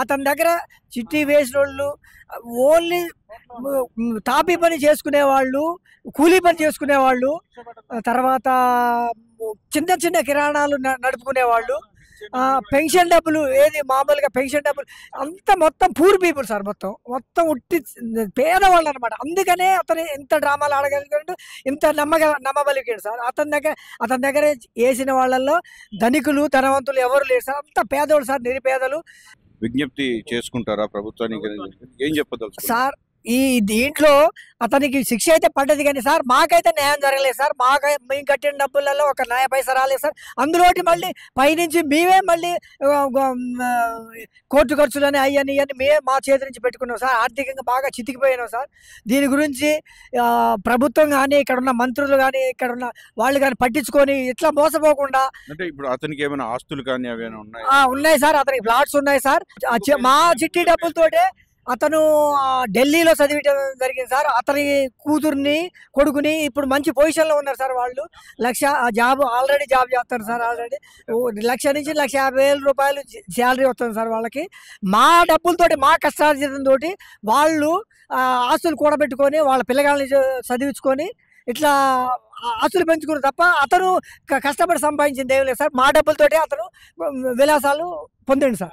అతని దగ్గర చిట్టి వేసినోళ్ళు ఓన్లీ తాపీ పని చేసుకునేవాళ్ళు, కూలీ పని చేసుకునేవాళ్ళు, తర్వాత చిన్న చిన్న కిరాణాలు నడుపుకునేవాళ్ళు, పెన్షన్ డబ్బులు ఏది మామూలుగా పెన్షన్ డబ్బులు అంతా మొత్తం పూర్ పీపుల్ సార్, మొత్తం మొత్తం ఉట్టి పేదవాళ్ళు అనమాట. అందుకనే అతను ఇంత డ్రామాలు ఆడగలిగాడు, ఇంత నమ్మబలిగాడు సార్. అతని దగ్గర వేసిన వాళ్ళల్లో ధనికులు ధనవంతులు ఎవరు లేరు సార్, అంత పేదోళ్ళు సార్, నిరుపేదలు. విజ్ఞప్తి చేసుకుంటారా ప్రభుత్వానికి? ఏం చెప్పదలుచుకున్నారు సార్ ఈ దీంట్లో అతనికి శిక్ష అయితే పడ్డది, కానీ సార్ మాకైతే న్యాయం జరగలేదు సార్. మేము కట్టిన డబ్బులలో ఒక న్యాయ పైసా రాలేదు సార్. అందులోటి మళ్ళీ పైనుంచి మేమే మళ్ళీ కోర్టు ఖర్చులని అయ్యని మేమే మా చేతి నుంచి పెట్టుకున్నాం సార్. ఆర్థికంగా బాగా చితికిపోయినాం సార్. దీని గురించి ప్రభుత్వం కానీ, ఇక్కడ ఉన్న మంత్రులు కానీ, ఇక్కడ ఉన్న వాళ్ళు కానీ పట్టించుకొని ఇట్లా మోసపోకుండా. అంటే ఇప్పుడు అతనికి ఏమైనా ఆస్తులు కానీ అవేనా ఉన్నాయి? ఉన్నాయి సార్, అతనికి ప్లాట్స్ ఉన్నాయి సార్. మా చిట్టి డబ్బులతోటే అతను ఢిల్లీలో చదివడం జరిగింది సార్. అతని కూతుర్ని కొడుకుని ఇప్పుడు మంచి పొజిషన్లో ఉన్నారు సార్. వాళ్ళు ఆల్రెడీ జాబ్ చేస్తారు సార్. ఆల్రెడీ 1,00,000 నుంచి 1,50,000 రూపాయలు శాలరీ వస్తుంది సార్ వాళ్ళకి. మా డబ్బులతోటి, మా కష్టార్జితంతో వాళ్ళు ఆస్తులు కూడబెట్టుకొని వాళ్ళ పిల్లగాళ్ళని చదివించుకొని ఇట్లా ఆస్తులు పెంచుకున్నారు తప్ప అతను కష్టపడి సంపాదించింది ఏం లేదు సార్. మా డబ్బులతోటి అతను విలాసాలు పొందండి సార్.